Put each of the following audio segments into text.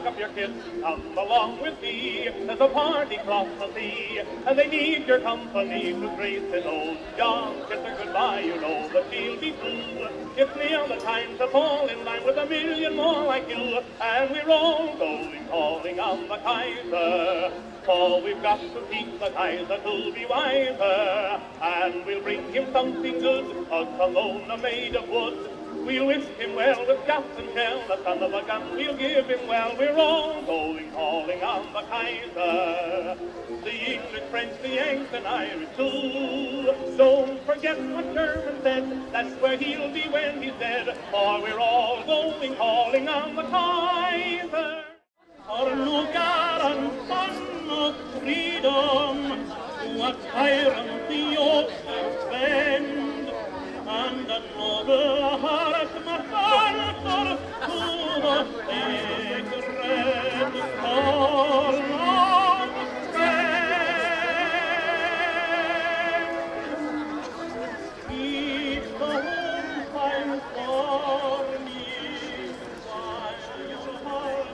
pack up your kids, come along with me. There's a party across the sea, and they need your company to grace an old John. Kiss her goodbye, you know that she'll be true. It's near the time to fall in line with a million more like you, and we're all going calling on the Kaiser. For we've got to teach the Kaiser to be wiser, and we'll bring him something good, a Pomona made of wood. We'll wish him well with gas and shell, the son of a gun we'll give him well. We're all going calling on the Kaiser. The English, French, the Yanks and Irish too. Don't forget what Sherman said, that's where he'll be when he's dead. For we're all going calling on the Kaiser. Our lugar and fun of freedom, what tyrant the ocean spend, and a noble heart must answer to the sacred call of strength. Each the home finds for me, while your heart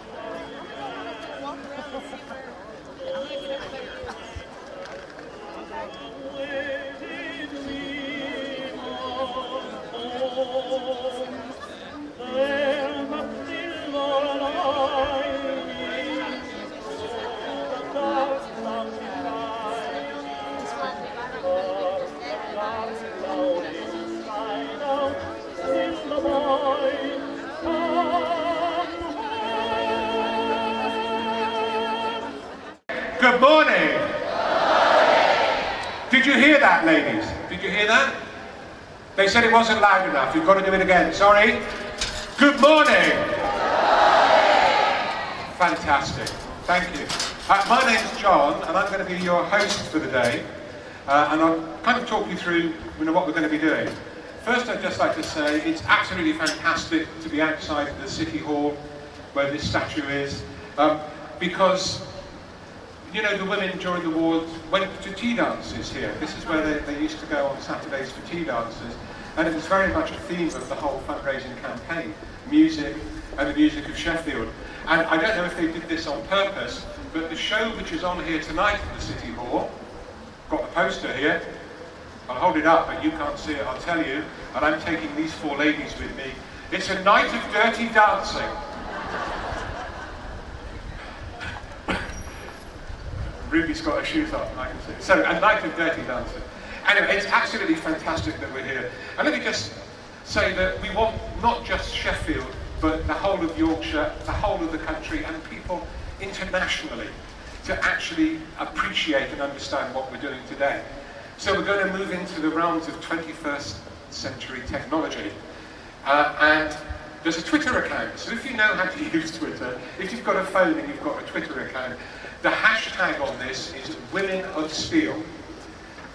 Good morning. Did you hear that, ladies? Did you hear that? They said it wasn't loud enough. You've got to do it again. Sorry. Good morning. Fantastic. Thank you. My name's John, and I'm going to be your host for the day. And I'll kind of talk you through what we're going to be doing. First, I'd just like to say it's absolutely fantastic to be outside the City Hall, where this statue is, because you know, the women during the war went to tea dances here. This is where they used to go on Saturdays for tea dances, and it was very much a theme of the whole fundraising campaign, music and the music of Sheffield. And I don't know if they did this on purpose, but the show which is on here tonight at the City Hall, got the poster here, I'll hold it up but you can't see it, I'll tell you, and I'm taking these four ladies with me. It's a night of dirty dancing. Ruby's got her shoes on, I can see. So, a night of dirty dancing. Anyway, it's absolutely fantastic that we're here. And let me just say that we want not just Sheffield, but the whole of Yorkshire, the whole of the country, and people internationally to actually appreciate and understand what we're doing today. So we're going to move into the realms of 21st century technology. And there's a Twitter account, so if you know how to use Twitter, if you've got a phone and you've got a Twitter account, the hashtag on this is Women of Steel.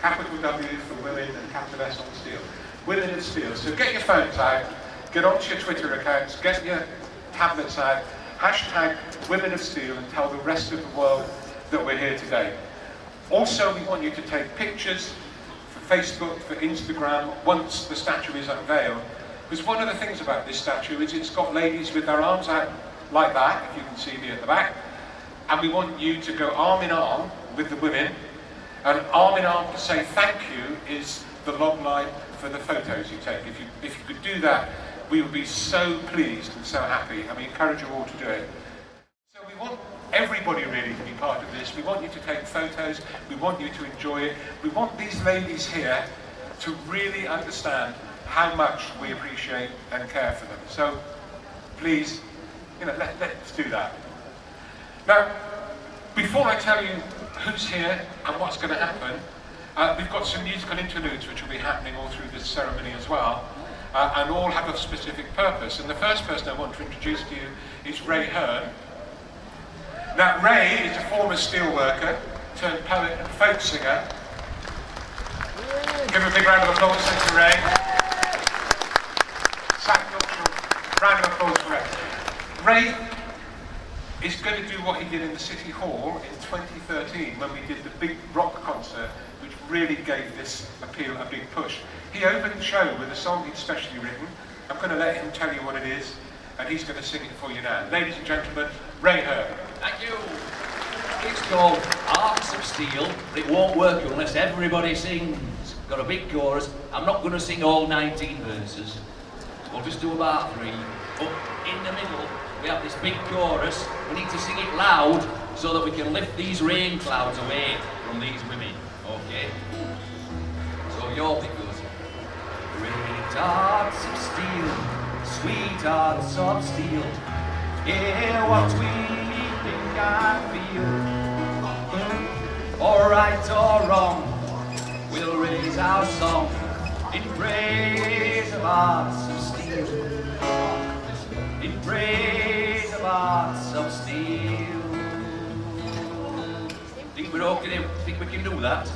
Capital W for women and capital S on steel. Women of Steel. So get your phones out, get onto your Twitter accounts, get your tablets out, hashtag Women of Steel, and tell the rest of the world that we're here today. Also, we want you to take pictures for Facebook, for Instagram, once the statue is unveiled. Because one of the things about this statue is it's got ladies with their arms out like that, if you can see me at the back. And we want you to go arm in arm with the women, and arm in arm to say thank you is the log line for the photos you take. If you could do that, we would be so pleased and so happy, and we encourage you all to do it. So we want everybody really to be part of this. We want you to take photos, we want you to enjoy it. We want these ladies here to really understand how much we appreciate and care for them. So please, let's do that. Now, before I tell you who's here and what's going to happen, we've got some musical interludes which will be happening all through this ceremony as well, and all have a specific purpose. And the first person I want to introduce to you is Ray Hearn. Now, Ray is a former steelworker, turned poet and folk singer. Give him a big round of applause, thank you, Ray. Round of applause for Ray. Ray is going to do what he did in the City Hall in 2013 when we did the big rock concert, which really gave this appeal a big push. He opened the show with a song he'd specially written. I'm going to let him tell you what it is, and he's going to sing it for you now. Ladies and gentlemen, Ray Hurd. Thank you. It's called Hearts of Steel, but it won't work unless everybody sings. Got a big chorus. I'm not going to sing all 19 verses. We'll just do about 3. But in the middle, we have this big chorus. We need to sing it loud so that we can lift these rain clouds away from these women. Okay? So your bit goes. Great hearts of steel, sweet hearts of steel, hear what we think and feel. Or right or wrong, we'll raise our song in praise of hearts of steel. In praise of hearts of steel. Think we're okay? Think we can do that?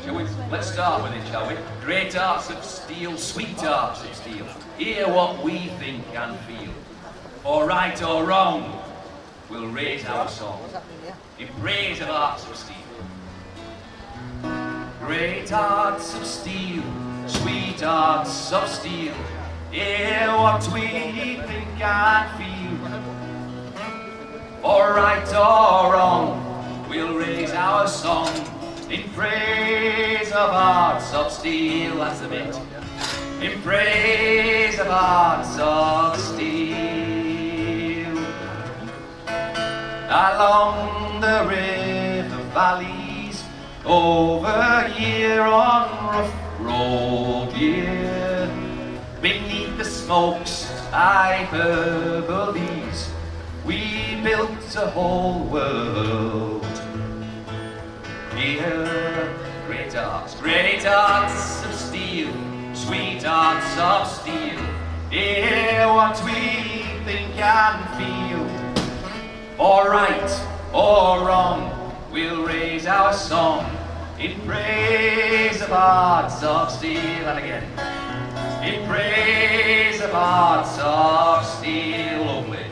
Shall we? Let's start with it, shall we? Great hearts of steel, sweet hearts of steel, hear what we think and feel. Or right or wrong, we'll raise our song in praise of hearts of steel. Great hearts of steel, sweet hearts of steel, hear what we think and feel. Or right or wrong, we'll raise our song in praise of hearts of steel. That's the bit. In praise of hearts of steel. Along the river valleys, over here on rough road, yeah. Beneath the smokes hyperboles, we built a whole world. Here, great hearts of steel, sweet hearts of steel, hear what we think and feel. Or right or wrong, we'll raise our song in praise of hearts of steel. And again, in praise of hearts of steel. Lovely.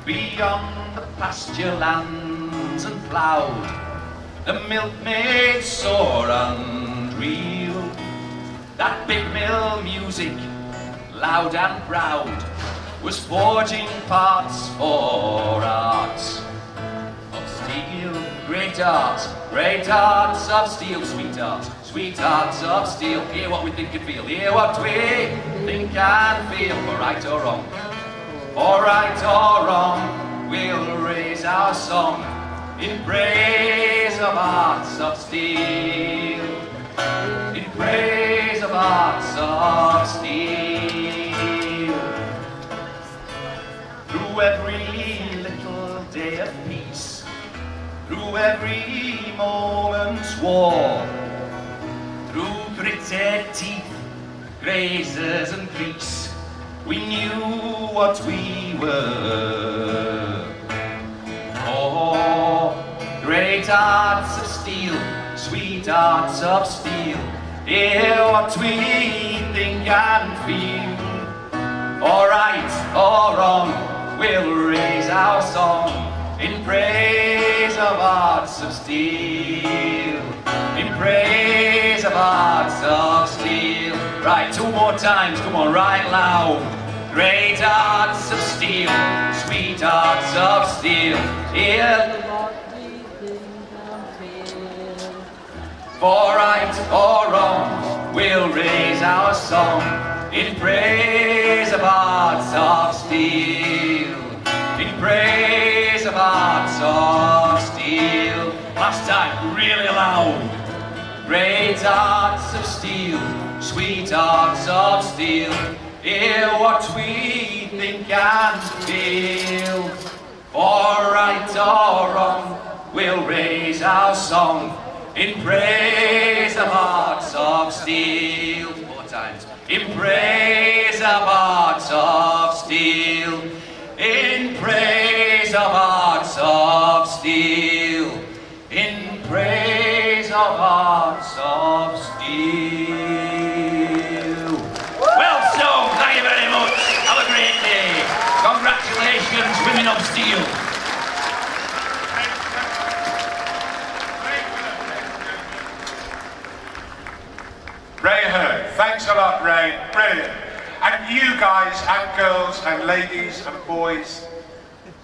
Beyond the pasture lands and ploughed, the milkmaids soar and reel. That big mill music, loud and proud, was forging parts for arts of steel. Great hearts of steel, sweet hearts of steel, hear what we think and feel, hear what we think and feel. For right or wrong, or right or wrong, we'll raise our song in praise of hearts of steel. In praise of hearts of steel. Through every little day of peace, through every moment's war, through gritted teeth, grazers and grease, we knew what we were. Oh, great hearts of steel, sweet hearts of steel, hear what we think and feel. Or right or wrong, we'll raise our song in praise of hearts of steel. In praise of hearts of steel. Right, 2 more times, come on, right loud. Great hearts of steel, sweet hearts of steel, hear. For right or wrong, we'll raise our song in praise of hearts of steel. In praise of hearts of steel. Last time, really loud. Great hearts of steel, sweet hearts of steel, hear what we think and feel. For right or wrong, we'll raise our song in praise of hearts of steel. 4 times. In praise of hearts of steel. In praise of hearts of steel. In praise of hearts of steel. Well sung, thank you very much. Have a great day. Congratulations, women of steel. Ray Hurd. Thanks a lot, Ray. Brilliant. And you guys and girls and ladies and boys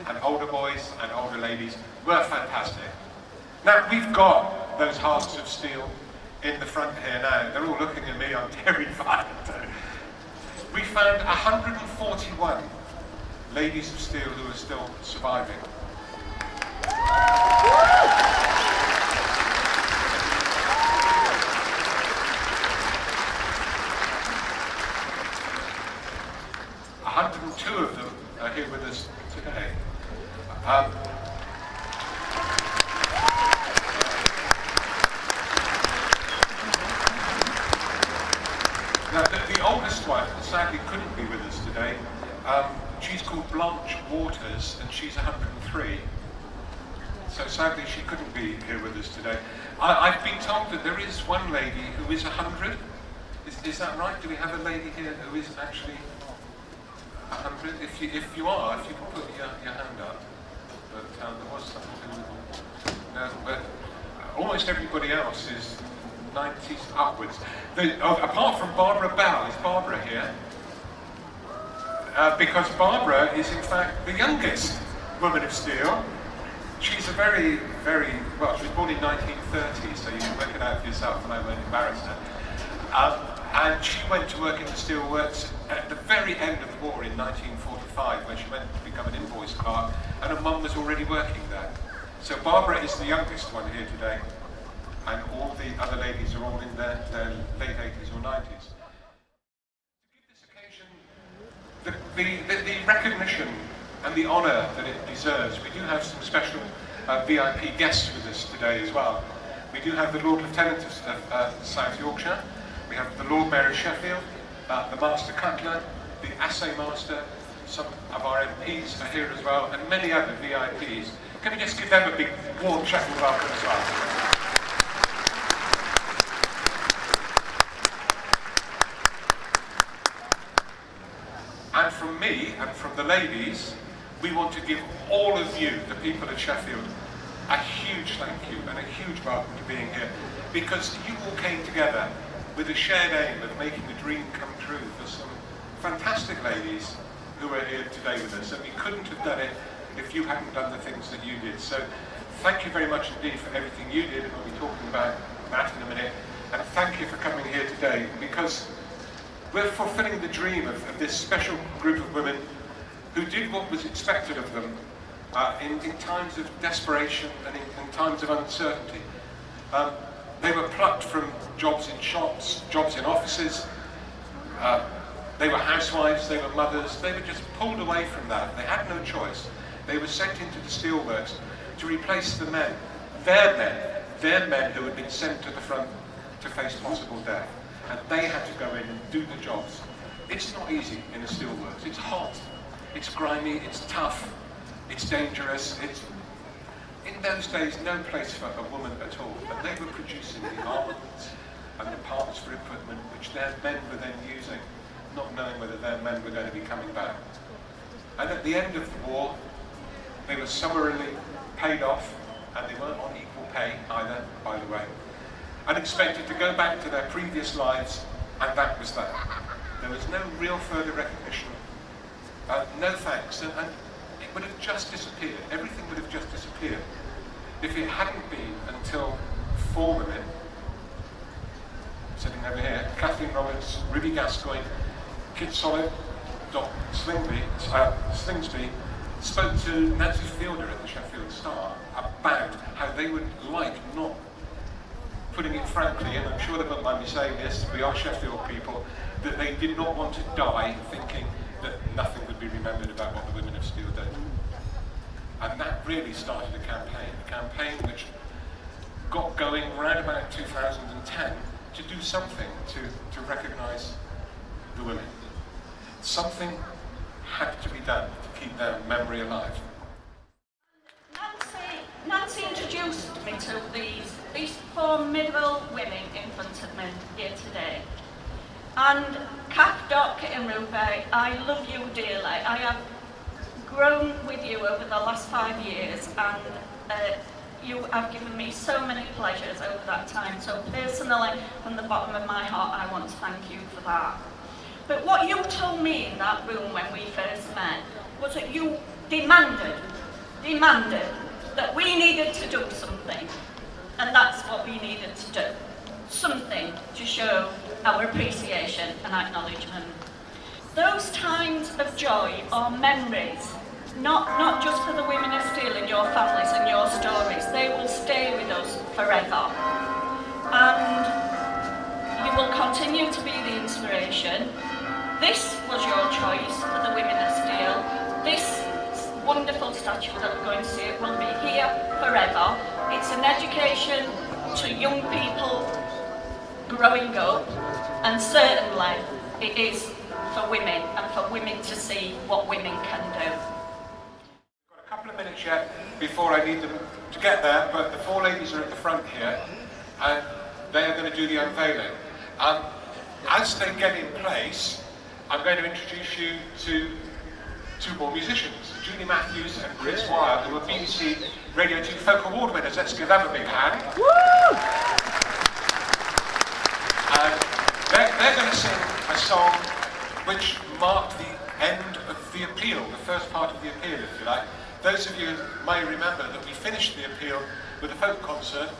and older boys and older ladies were fantastic. Now, we've got those hearts of steel in the front here now. They're all looking at me, I'm terrified. We found 141 ladies of steel who are still surviving. Two of them are here with us today. Now, the oldest one sadly couldn't be with us today. She's called Blanche Waters, and she's 103. So sadly, she couldn't be here with us today. I've been told that there is one lady who is 100. Is that right? Do we have a lady here who is actually 100? If you can put your hand up. But there was something. No, but almost everybody else is 90s upwards. Apart from Barbara Bell, is Barbara here? Because Barbara is in fact the youngest woman of steel. She's a very, very, well, she was born in 1930, so you can work it out for yourself, and I won't embarrass her. And she went to work in the steelworks at the very end of the war in 1945, when she went to become an invoice clerk, and her mum was already working there. So Barbara is the youngest one here today, and all the other ladies are all in their late 80s or 90s. To give this occasion the recognition and the honour that it deserves, we do have some special VIP guests with us today as well. We do have the Lord Lieutenant of South Yorkshire. We have the Lord Mayor of Sheffield, the Master Cutler, the Assay Master, some of our MPs are here as well, and many other VIPs. Can we just give them a big warm Sheffield welcome as well? And from me and from the ladies, we want to give all of you, the people of Sheffield, a huge thank you and a huge welcome to being here, because you all came together with a shared aim of making the dream come true for some fantastic ladies who are here today with us. And we couldn't have done it if you hadn't done the things that you did. So thank you very much indeed for everything you did, and we'll be talking about that in a minute. And thank you for coming here today, because we're fulfilling the dream of this special group of women who did what was expected of them in times of desperation and in times of uncertainty. They were plucked from jobs in shops, jobs in offices. They were housewives, they were mothers. They were just pulled away from that. They had no choice. They were sent into the steelworks to replace the men, their men who had been sent to the front to face possible death. And they had to go in and do the jobs. It's not easy in the steelworks. It's hot, it's grimy, it's tough, it's dangerous. In those days, no place for a woman at all, and they were producing the armaments and the parts for equipment which their men were then using, not knowing whether their men were going to be coming back. And at the end of the war, they were summarily paid off, and they weren't on equal pay either, by the way, and expected to go back to their previous lives, and that was that. There was no real further recognition, no thanks, and it would have just disappeared. Everything would have just disappeared if it hadn't been until 4 women, sitting over here, Kathleen Roberts, Ruby Gascoigne, Kit Solid, Dot Slingsby, spoke to Nancy Fielder at the Sheffield Star about how they would like, not putting it frankly, and I'm sure they won't mind me saying this, we are Sheffield people, that they did not want to die thinking that nothing would be remembered about what the women of steel did. And that really started a campaign which got going around about 2010 to do something to recognise the women. Something had to be done to keep their memory alive. Nancy introduced me to these four medieval women in front of me here today. And Kath, Doc and Ruby, I love you dearly. I have grown with you over the last 5 years, and you have given me so many pleasures over that time. So personally, from the bottom of my heart, I want to thank you for that. But what you told me in that room when we first met was that you demanded that we needed to do something. And that's what we needed to do. Something to show our appreciation and acknowledgement. Those times of joy are memories, not just for the women of Steel and your families and your stories. They will stay with us forever. And you will continue to be the inspiration. This was your choice for the women of Steel. This wonderful statue that we're going to see will be here forever. It's an education to young people growing up, and certainly it is for women, and for women to see what women can do. We've got a couple of minutes yet before I need them to get there, but the four ladies are at the front here, and they are going to do the unveiling. As they get in place, I'm going to introduce you to two more musicians, Julie Matthews and Chris Wire, who are BBC Radio 2 Folk Award winners. Let's give them a big hand. Woo! They're going to sing a song which marked the end of the appeal, the first part of the appeal, if you like. Those of you may remember that we finished the appeal with a folk concert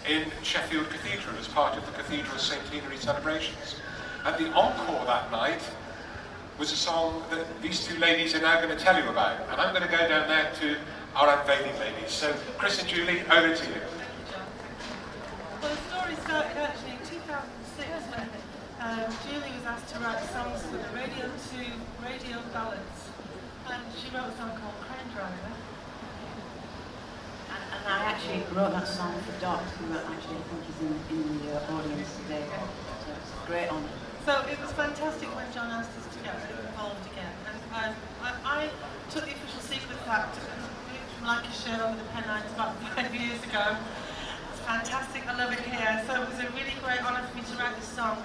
in Sheffield Cathedral as part of the cathedral's centenary celebrations. And the encore that night was a song that these two ladies are now going to tell you about. And I'm going to go down there to our unveiling ladies. So, Chris and Julie, over to you. Well, the story started actually in 2006 when Julie was asked to write songs for the Radio 2 radio ballads. And she wrote a song called Crane Driver. And I actually wrote that song for Doc, who actually I think is in the audience today. So it's a great honour. So it was fantastic when John asked us to get involved again. And I took the official secret fact and moved from Lancashire over the Pennines about 5 years ago. It's fantastic, I love it here. So it was a really great honour for me to write this song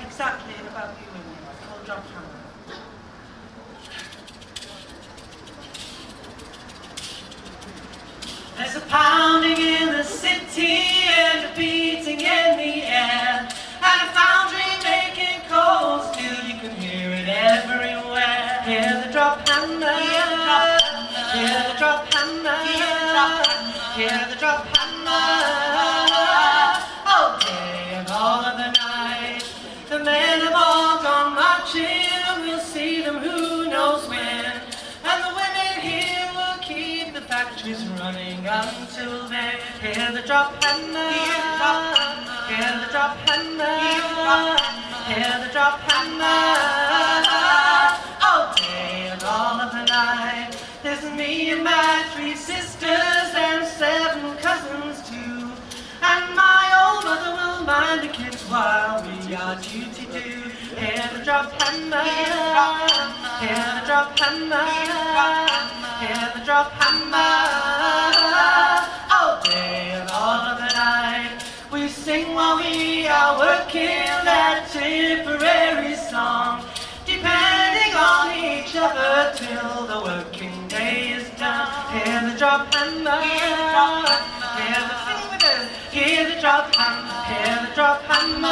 exactly about you women. It's called Drop Hammer. There's a pounding in the city and a beating in the air, and a foundry making coal steel, you can hear it everywhere. Hear the drop hammer, hear the drop hammer, hear the drop hammer. All day and all of the night, the men have all gone marching, and we'll see them who knows when. And the women here will keep the factories running until then. Hear the drop hammer, hear the drop hammer, hear the drop hammer. All day and all of the night, there's me and my 3 sisters and 7 cousins too. And my old mother will mind the kids while we our duty do. Hear the drop hammer, hear the drop hammer, hear the drop hammer. All day and all of the night, we sing while we are working that Tipperary song, depending on each other till the working day is done. Hear the drop hammer, hear the sing with us. Hear the drop hammer, hear the drop hammer.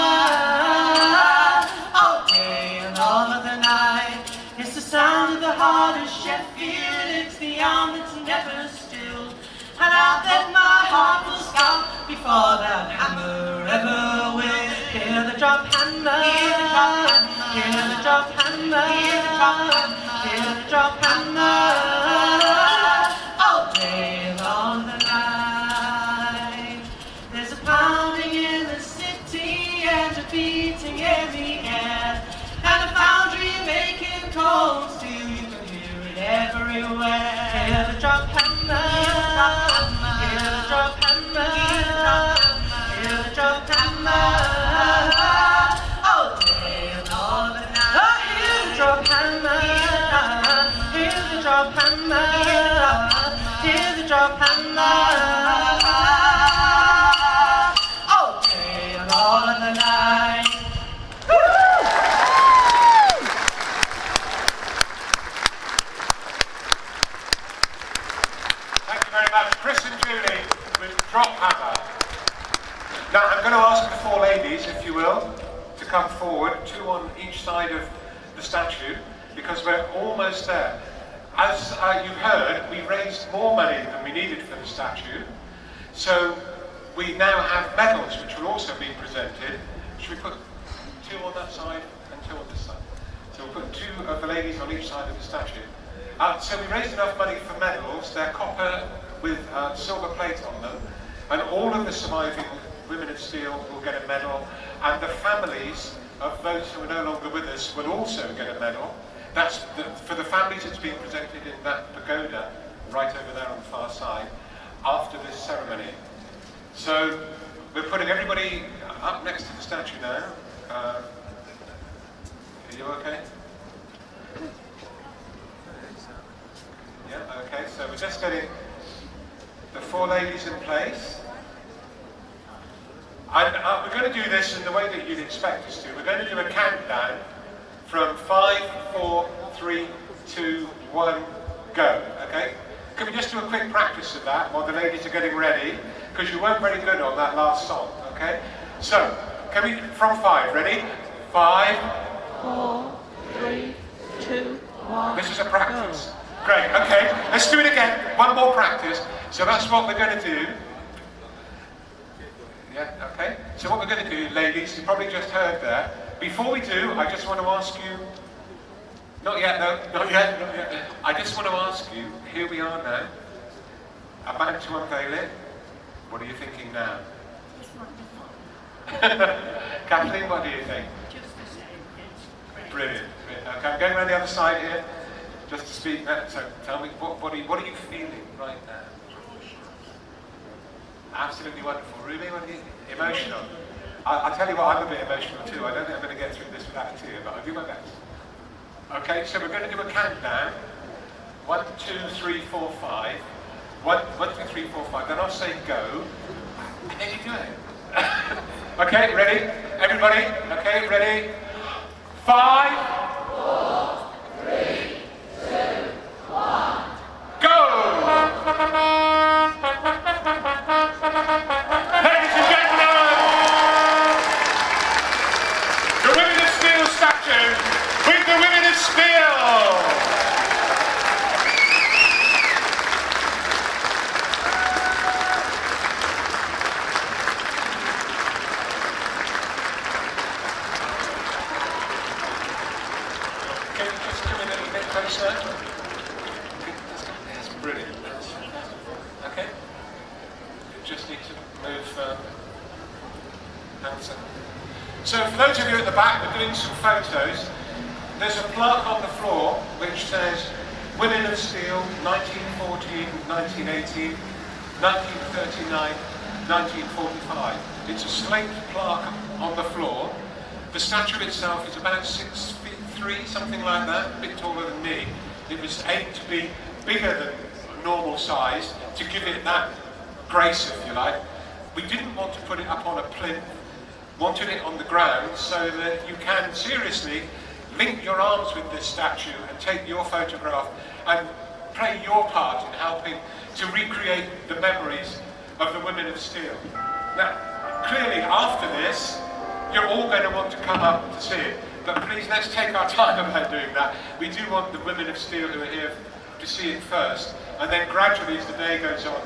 All day and all of the night, it's the sound of the heart of Sheffield. It's the arm that's never still, and I bet my heart will stop before that hammer ever will. Hear the drop hammer, hear the drop hammer, hear the drop hammer, hear the drop hammer. All day and all the night, there's a pounding in the city and a beating in the air, and a foundry making coal steel, you can hear it everywhere. Hear the drop hammer, hear the drop hammer, hear the drop hammer. All day and all the night. Oh, hear the drop hammer, hear the drop hammer, hear the drop hammer. All day and all of the night. Thank you very much, Chris and Julie with Drop Hammer. Now I'm going to ask the 4 ladies, if you will, to come forward, 2 on each side of the statue, because we're almost there. As you've heard, we raised more money than we needed for the statue, so we now have medals which will also be presented. Should we put 2 on that side and 2 on this side? So we'll put 2 of the ladies on each side of the statue. So we raised enough money for medals. They're copper with silver plate on them, and all of the surviving women of steel will get a medal, and the families of those who are no longer with us will also get a medal. That's for the families. It's being presented in that pagoda right over there on the far side after this ceremony. So we're putting everybody up next to the statue now. Are you okay? Yeah, okay, so we're just getting the 4 ladies in place. And we're going to do this in the way that you'd expect us to. We're going to do a countdown from 5, 4, 3, 2, 1, go, okay? Can we just do a quick practice of that while the ladies are getting ready? Because you weren't very good on that last song, okay? So, can we, from 5, ready? 5, 4, 3, 2, 1. This is a practice. Great, okay, let's do it again. One more practice. So that's what we're going to do. Yeah, okay. So what we're going to do, ladies, you probably just heard there. Before we do, I just want to ask you, not yet, no, not yet, not yet. I just want to ask you, here we are now, about to unveil it. What are you thinking now? It's wonderful. Kathleen, what do you think? Just the same, it's great. Brilliant. Okay, I'm going around the other side here, just to speak that. So tell me, what are you feeling right now? Absolutely wonderful. Ruby, what are you? Emotional. I'll tell you what, I'm a bit emotional too. I don't think I'm going to get through this without a tear, but I'll do my best. Okay, so we're going to do a countdown. 1, 2, 3, 4, 5. 1, 2, 3, 4, 5. Then I'll say go, and then you do it. Okay, ready? Everybody? Okay, ready? 5, 4, 3, 2, 1. Go! Ladies and gentlemen, the Women of Steel statue with the Women of Steel! Can you just come in a little bit closer? That's brilliant. Okay? Just need to move hands up. So for those of you at the back, we're doing some photos. There's a plaque on the floor which says Women of Steel 1914, 1918, 1939, 1945. It's a slate plaque on the floor. The statue itself is about 6'3", something like that, a bit taller than me. It was aimed to be bigger than normal size to give it that grace, if you like. We didn't want to put it up on a plinth, wanted it on the ground so that you can seriously link your arms with this statue and take your photograph and play your part in helping to recreate the memories of the Women of Steel. Now, clearly after this, you're all going to want to come up to see it, but please let's take our time about doing that. We do want the Women of Steel who are here to see it first, and then gradually as the day goes on,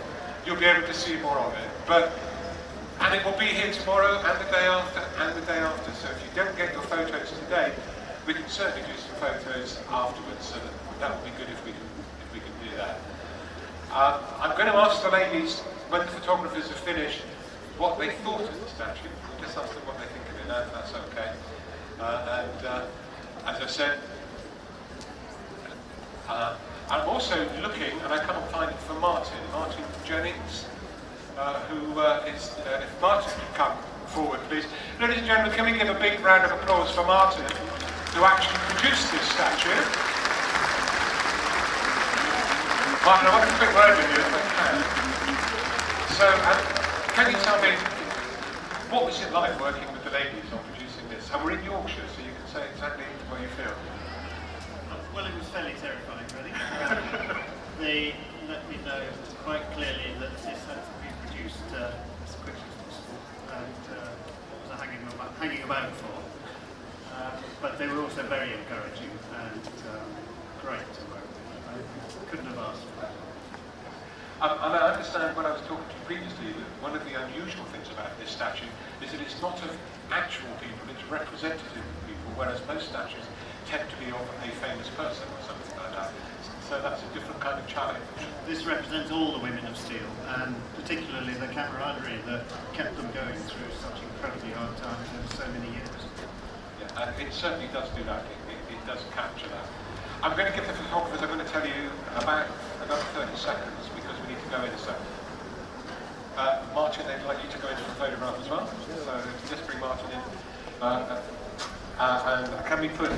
you'll be able to see more of it. And it will be here tomorrow and the day after and the day after. So if you don't get your photos today, we can certainly do some photos afterwards. So that would be good if we can do that. I'm going to ask the ladies, when the photographers have finished, what they thought of the statue. We'll just ask them what they think of it now, if that's okay. As I said, I'm also looking, and I can't find it, for Martin Jennings, who is, if Martin could come forward, please. Ladies and gentlemen, can we give a big round of applause for Martin, who actually produced this statue. Martin, I want a quick word with you, if I can. So, can you tell me, what was it like working with the ladies on producing this? And we're in Yorkshire, so you can say exactly what you feel. Well, it was fairly terrifying, really. They let me know quite clearly that this had to be produced as quickly as possible, and what was I hanging about for. But but they were also very encouraging and great to work with. I couldn't have asked for that. And I understand when I was talking to you previously that one of the unusual things about this statue is that it's not of actual people, it's representative of people, whereas most statues tend to be of a famous person or something like that. So that's a different kind of challenge. This represents all the women of steel, and particularly the camaraderie that kept them going through such incredibly hard times over so many years. Yeah, and it certainly does do that. It does capture that. I'm going to give the photographers, I'm going to tell you about another 30 seconds because we need to go in a second. Martin, they'd like you to go into the photograph as well. So just bring Martin in. And can we put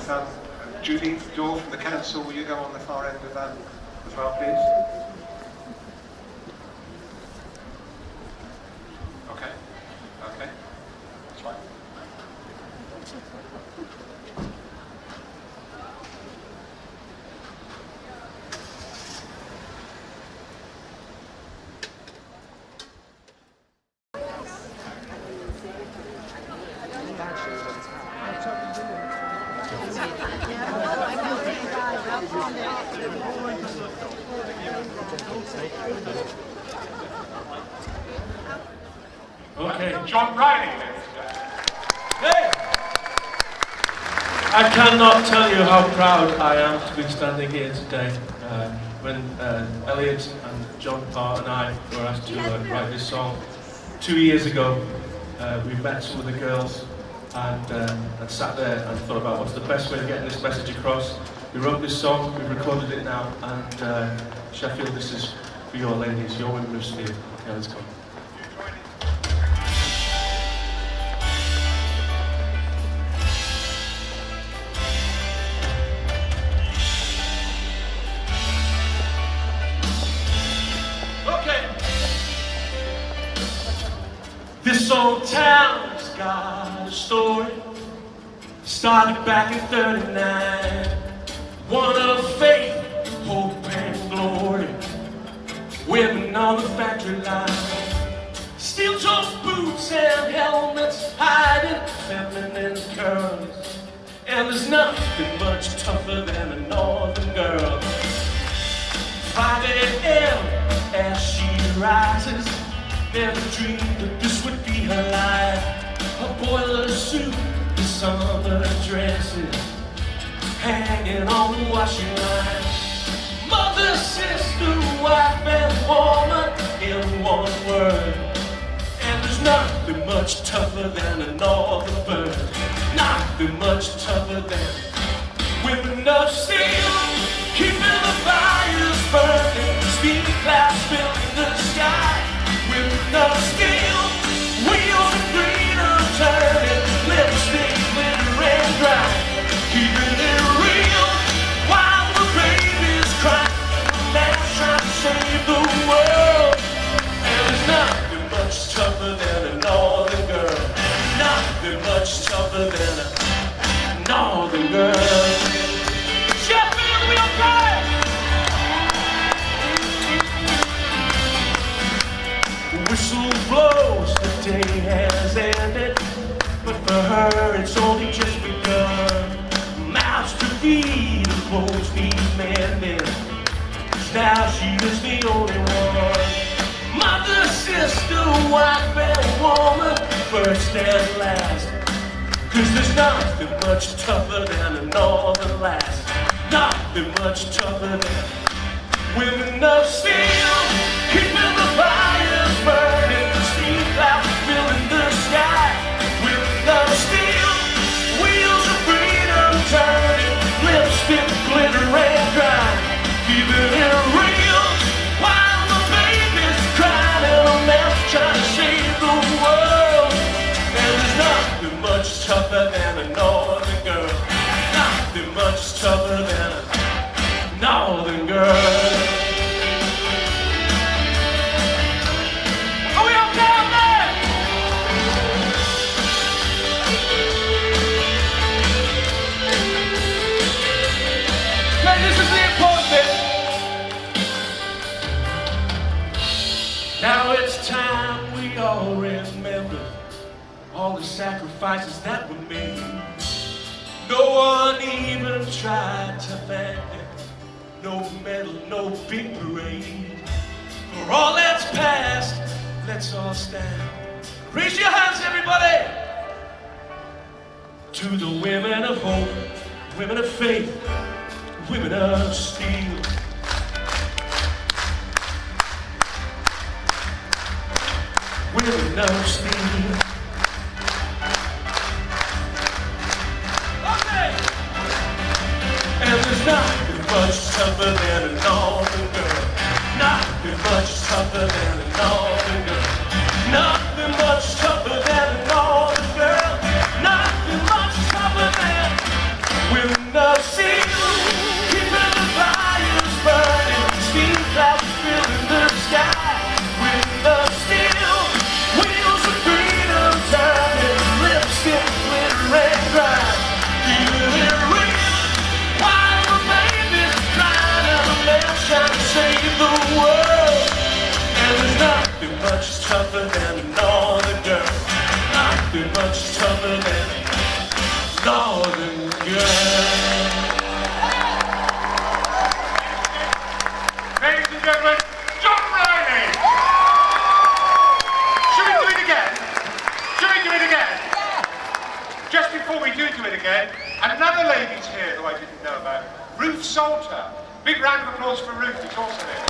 Julie Dorr from the council, will you go on the far end of that as well, please? Okay, okay, that's fine. Okay. John Reilly. Hey! I cannot tell you how proud I am to be standing here today. When Eliot and John Parr and I were asked to write this song 2 years ago, we met some of the girls and sat there and thought about what's the best way of getting this message across. We wrote this song, we've recorded it now, and Sheffield, this is for your ladies, your women of steel. Okay, let's go. This old town's got a story, started back in '39. One of faith, hope and glory, women on the factory line. Steel-toed boots and helmets hiding feminine curls. And there's nothing much tougher than a northern girl. 5 a.m. as she rises, never dreamed that this would be her life. A boiler suit, the summer dresses, hanging on the washing line. Mother, sister, wife, and woman in one word. And there's nothing much tougher than a northern bird. Nothing much tougher than women of steel, keeping the fires burning, steam clouds filling the sky. Women of steel, wheels of freedom turning, lipstick, glitter, and dry. Keeping it real while the baby's crying. Man's trying to save the world. And there's nothing much tougher than a northern girl. Nothing much tougher than a northern girl. Sheffield, we okay? Whistle blows, the day has ended, but for her it's only just begun. Mouths to feed, and clothes need mending, 'cause now she is the only one. Mother, sister, wife, and woman, first and last. 'Cause there's nothing much tougher than a northern lass. Nothing much tougher than women of steel, keeping the fires burning, steam clouds filling the sky. Women of steel, wheels of freedom turning, lipstick, glitter, and dry. Keeping it real while the baby's crying and a man's trying to save the world. And there's nothing much tougher than a northern girl. Nothing much tougher than a northern girl. Are we okay out there? Okay, this is the important bit. Now it's time we all remember all the sacrifices that were made. No one even tried to thank them. No medal, no big parade. For all that's past, let's all stand. Raise your hands, everybody! To the women of hope, women of faith, women of steel. Women of steel. Okay! And there's nothing much tougher than a northern girl. Nothing much tougher than a northern girl. Nothing much tougher than a northern girl. Nothing much tougher than women of steel. Keeping the fires burning, steam clouds filling the sky. Women of steel, wheels of freedom turning, lipstick glittering bright. Feeling it real, while the baby's crying and the man's trying to save the world. And there's nothing much tougher than a northern girl. Nothing much tougher than a northern girl. Ladies and gentlemen, John Reilly! Should we do it again? Should we do it again? Just before we do it again, another lady's here who I didn't know about. Ruth Salter. Big round of applause for Ruth, who's also here.